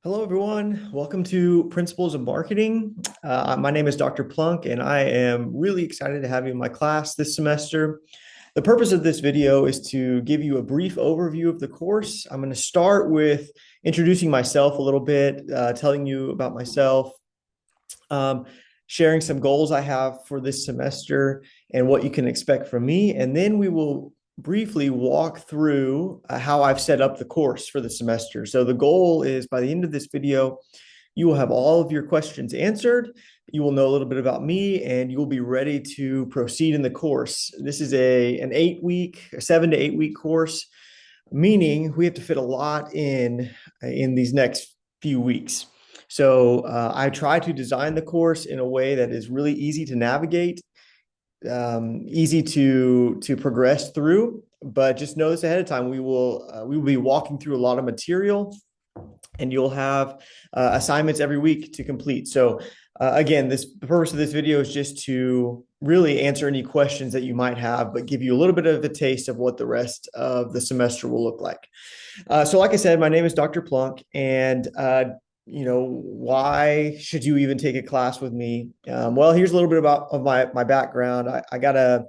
Hello, everyone. Welcome to Principles of Marketing. My name is Dr. Plunk, and I am really excited to have you in my class this semester. The purpose of this video is to give you a brief overview of the course. I'm going to start with introducing myself a little bit, telling you about myself, sharing some goals I have for this semester and what you can expect from me. And then we will briefly walk through how I've set up the course for the semester. So the goal is by the end of this video, you will have all of your questions answered. You will know a little bit about me and you will be ready to proceed in the course. This is an 7 to 8 week course, meaning we have to fit a lot in these next few weeks. So I try to design the course in a way that is really easy to navigate, easy to progress through. But just know this ahead of time. We will be walking through a lot of material, and you'll have assignments every week to complete. So again, the purpose of this video is just to really answer any questions that you might have, but give you a little bit of a taste of what the rest of the semester will look like. So like I said, my name is Dr. Plunk, and why should you even take a class with me? Well, here's a little bit of my background. I got a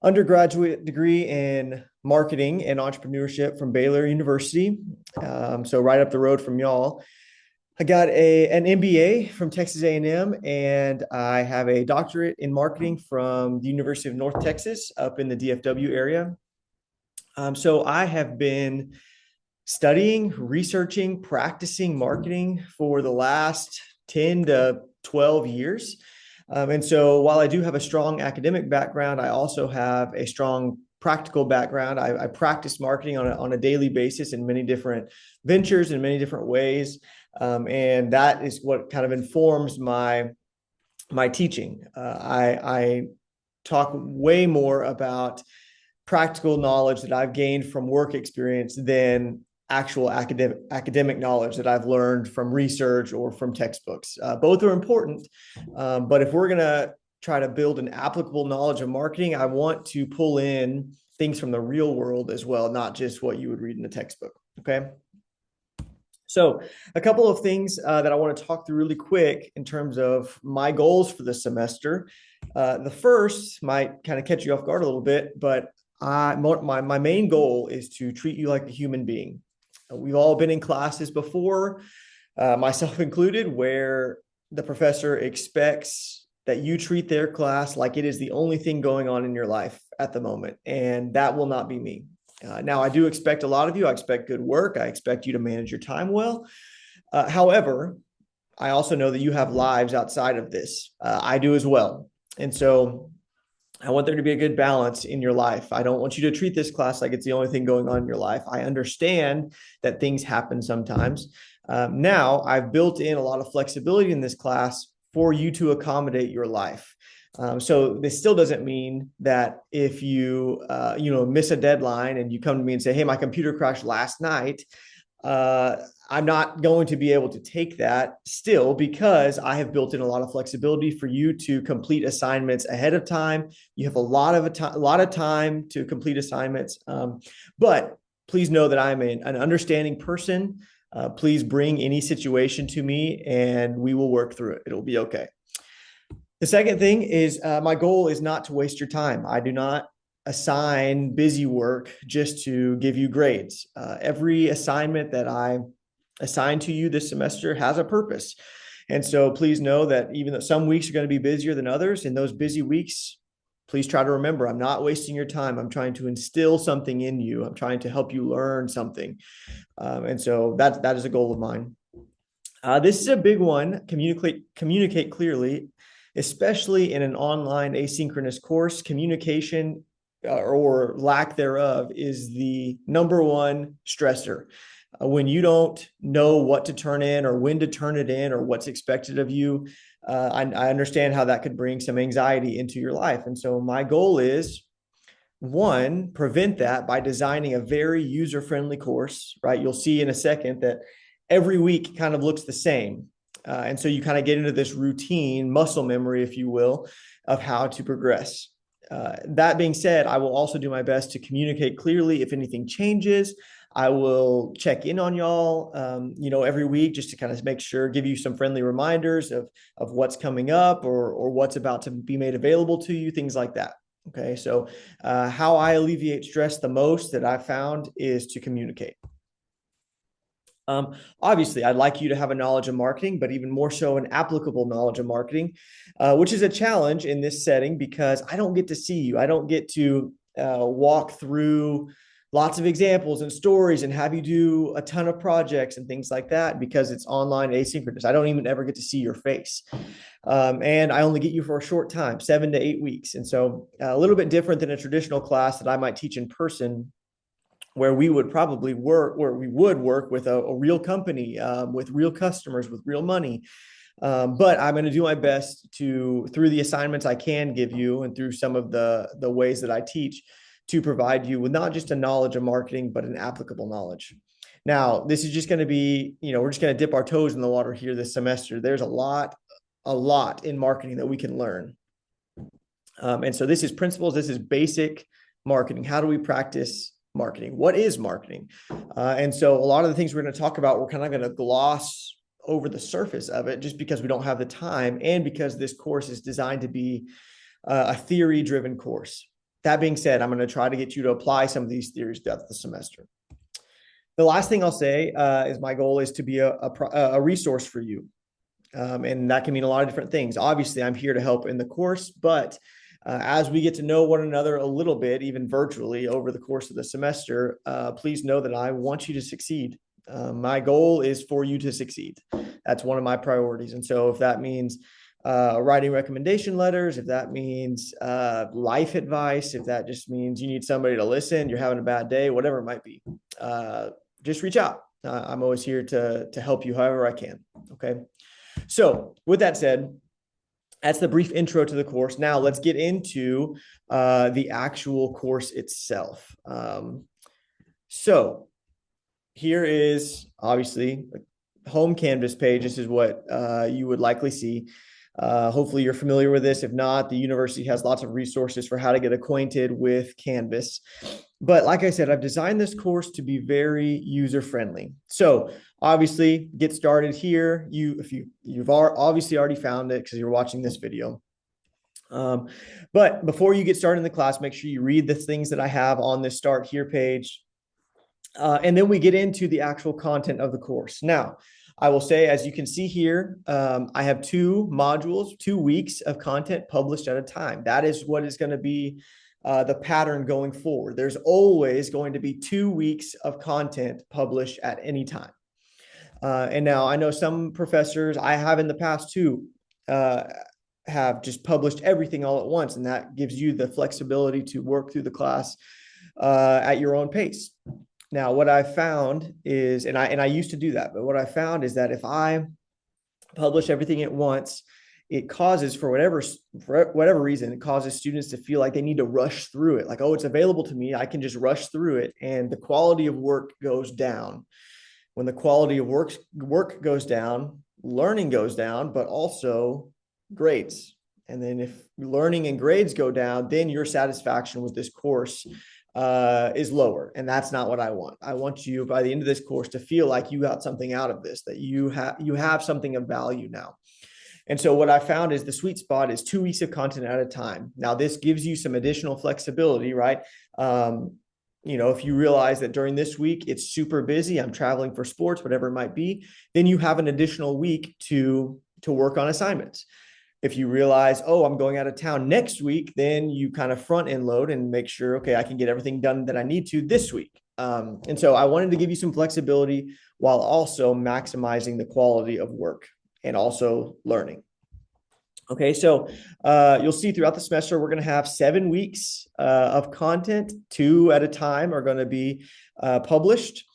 undergraduate degree in marketing and entrepreneurship from Baylor University. So right up the road from y'all. I got an MBA from Texas A&M, and I have a doctorate in marketing from the University of North Texas up in the DFW area. So I have been studying, researching, practicing marketing for the last 10 to 12 years. And so while I do have a strong academic background, I also have a strong practical background. I practice marketing on a daily basis in many different ventures in many different ways. And that is what kind of informs my teaching. I talk way more about practical knowledge that I've gained from work experience than actual academic knowledge that I've learned from research or from textbooks. Both are important, but if we're going to try to build an applicable knowledge of marketing, I want to pull in things from the real world as well, not just what you would read in the textbook. Okay. So a couple of things that I want to talk through really quick in terms of my goals for the semester. The first might kind of catch you off guard a little bit, but my main goal is to treat you like a human being. We've all been in classes before, myself included, where the professor expects that you treat their class like it is the only thing going on in your life at the moment. And that will not be me. Now, I do expect a lot of you. I expect good work. I expect you to manage your time well. However, I also know that you have lives outside of this. I do as well. And so I want there to be a good balance in your life. I don't want you to treat this class like it's the only thing going on in your life. I understand that things happen sometimes. Now, I've built in a lot of flexibility in this class for you to accommodate your life. So this still doesn't mean that if you miss a deadline and you come to me and say, hey, my computer crashed last night, I'm not going to be able to take that still, because I have built in a lot of flexibility for you to complete assignments ahead of time. You have a lot of time to complete assignments. But please know that I'm an understanding person. Please bring any situation to me and we will work through it. It'll be okay. The second thing is my goal is not to waste your time. I do not assign busy work just to give you grades. Every assignment that I assign to you this semester has a purpose. And so please know that even though some weeks are going to be busier than others, in those busy weeks, please try to remember, I'm not wasting your time. I'm trying to instill something in you. I'm trying to help you learn something. And so that is a goal of mine. This is a big one. Communicate clearly, especially in an online asynchronous course. Communication or lack thereof is the number one stressor. When you don't know what to turn in or when to turn it in or what's expected of you, I understand how that could bring some anxiety into your life. And so my goal is, one, prevent that by designing a very user-friendly course, right? You'll see in a second that every week kind of looks the same. And so you kind of get into this routine, muscle memory, if you will, of how to progress. That being said, I will also do my best to communicate clearly if anything changes. I will check in on y'all, every week just to kind of make sure, give you some friendly reminders of what's coming up or what's about to be made available to you, things like that. Okay, so how I alleviate stress the most that I've found is to communicate. Obviously, I'd like you to have a knowledge of marketing, but even more so an applicable knowledge of marketing, which is a challenge in this setting because I don't get to see you. I don't get to walk through lots of examples and stories and have you do a ton of projects and things like that because it's online asynchronous. I don't even ever get to see your face. And I only get you for a short time, 7 to 8 weeks. And so a little bit different than a traditional class that I might teach in person, where we would work with a real company, with real customers, with real money. But I'm going to do my best through the assignments I can give you and through some of the ways that I teach, to provide you with not just a knowledge of marketing, but an applicable knowledge. Now, this is just going to be, we're just going to dip our toes in the water here this semester. There's a lot in marketing that we can learn. And so this is principles. This is basic marketing. How do we practice marketing? What is marketing? And so a lot of the things we're going to talk about, we're kind of going to gloss over the surface of it just because we don't have the time and because this course is designed to be a theory-driven course. That being said, I'm going to try to get you to apply some of these theories throughout the semester. The last thing I'll say is my goal is to be a resource for you. And that can mean a lot of different things. Obviously, I'm here to help in the course, but as we get to know one another a little bit, even virtually over the course of the semester, please know that I want you to succeed. My goal is for you to succeed. That's one of my priorities. And so if that means writing recommendation letters, if that means life advice, if that just means you need somebody to listen, you're having a bad day, whatever it might be, just reach out. I'm always here to help you however I can. Okay. So with that said, that's the brief intro to the course. Now let's get into the actual course itself. So here is obviously a home Canvas page. This is what you would likely see. Hopefully you're familiar with this. If not, the university has lots of resources for how to get acquainted with Canvas. But like I said, I've designed this course to be very user-friendly. So obviously get started here. If you've obviously already found it because you're watching this video. But before you get started in the class, make sure you read the things that I have on this Start Here page. And then we get into the actual content of the course. Now, I will say, as you can see here, I have 2 modules, 2 weeks of content published at a time. That is what is going to be the pattern going forward. There's always going to be 2 weeks of content published at any time. And now I know some professors, I have in the past too, have just published everything all at once. And that gives you the flexibility to work through the class at your own pace. Now, what I found is, and I used to do that, but what I found is that if I publish everything at once, it causes, for whatever reason, it causes students to feel like they need to rush through it. Like, oh, it's available to me. I can just rush through it. And the quality of work goes down. When the quality of work goes down, learning goes down, but also grades. And then if learning and grades go down, then your satisfaction with this course is lower. And that's not what I want. I want you by the end of this course to feel like you got something out of this, that you have something of value now. And so what I found is the sweet spot is 2 weeks of content at a time. Now, this gives you some additional flexibility, right? If you realize that during this week, it's super busy, I'm traveling for sports, whatever it might be, then you have an additional week to work on assignments. If you realize, oh, I'm going out of town next week, then you kind of front end load and make sure, okay, I can get everything done that I need to this week. And so I wanted to give you some flexibility while also maximizing the quality of work and also learning. Okay, so you'll see throughout the semester, we're going to have 7 weeks of content. 2 at a time are going to be published.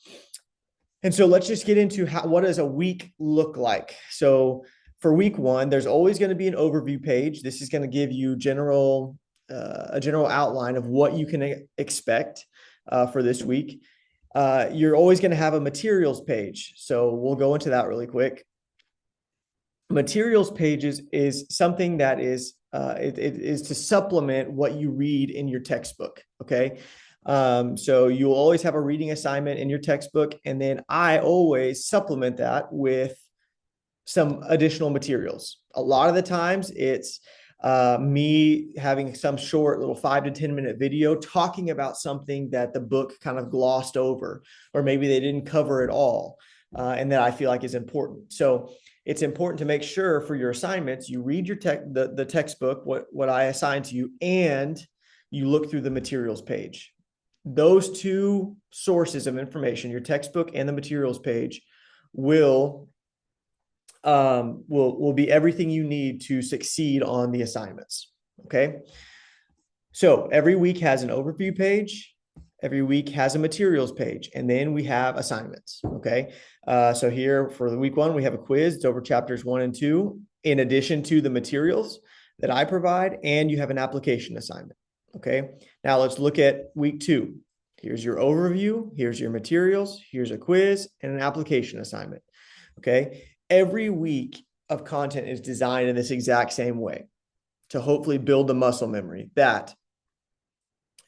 And so let's just get into what does a week look like? So for week 1, there's always going to be an overview page. This is going to give you a general outline of what you can expect for this week. You're always going to have a materials page. So we'll go into that really quick. Materials pages is something that is it is to supplement what you read in your textbook. Okay. So you'll always have a reading assignment in your textbook. And then I always supplement that with some additional materials. A lot of the times it's me having some short little 5 to 10 minute video talking about something that the book kind of glossed over, or maybe they didn't cover it all, and that I feel like is important. So it's important to make sure for your assignments, you read the textbook, what I assign to you, and you look through the materials page. Those two sources of information, your textbook and the materials page, will be everything you need to succeed on the assignments. Okay. So every week has an overview page. Every week has a materials page, and then we have assignments. Okay. So here for the week 1, we have a quiz. It's over chapters 1 and 2, in addition to the materials that I provide, and you have an application assignment. Okay. Now let's look at week 2. Here's your overview. Here's your materials. Here's a quiz and an application assignment. Okay. Every week of content is designed in this exact same way to hopefully build the muscle memory that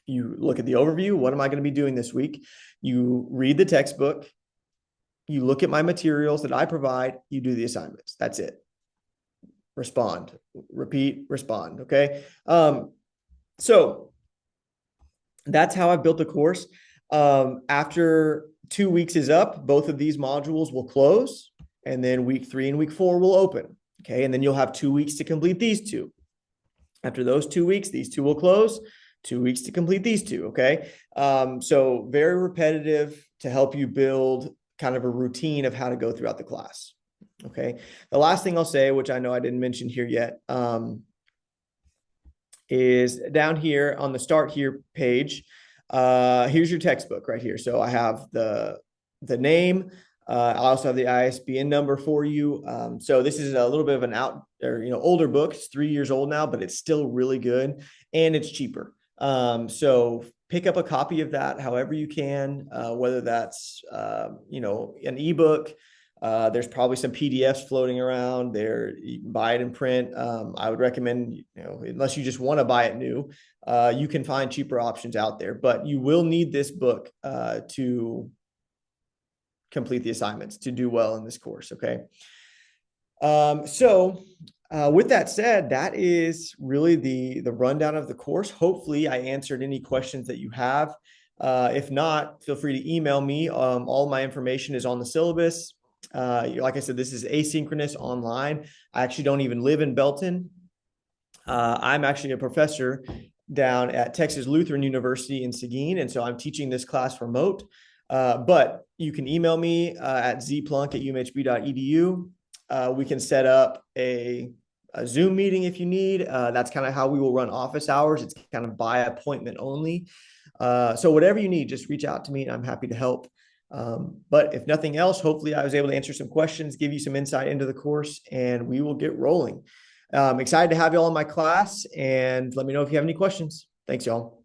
you look at the overview. What am I going to be doing this week? You read the textbook. You look at my materials that I provide. You do the assignments. That's it. Respond, repeat, respond. Okay. So that's how I built the course. After 2 weeks is up, both of these modules will close. And then week 3 and week 4 will open. Okay. And then you'll have 2 weeks to complete these 2. After those 2 weeks, these 2 will close. 2 weeks to complete these 2. Okay. So very repetitive to help you build kind of a routine of how to go throughout the class. Okay. The last thing I'll say, which I know I didn't mention here yet, is down here on the start here page. Here's your textbook right here. So I have the name. I also have the ISBN number for you. So this is a little bit of an older book. It's 3 years old now, but it's still really good and it's cheaper. So pick up a copy of that however you can, whether that's, an ebook. There's probably some PDFs floating around there. You can buy it in print. I would recommend, unless you just want to buy it new, you can find cheaper options out there, but you will need this book to complete the assignments, to do well in this course. Okay. With that said, that is really the rundown of the course. Hopefully I answered any questions that you have. If not, feel free to email me. All my information is on the syllabus. Like I said, this is asynchronous online. I actually don't even live in Belton. I'm actually a professor down at Texas Lutheran University in Seguin. And so I'm teaching this class remote. But you can email me at zplunk@umhb.edu. We can set up a Zoom meeting if you need. That's kind of how we will run office hours. It's kind of by appointment only. So whatever you need, just reach out to me and I'm happy to help. But if nothing else, hopefully I was able to answer some questions, give you some insight into the course, and we will get rolling. Excited to have you all in my class, and let me know if you have any questions. Thanks, y'all.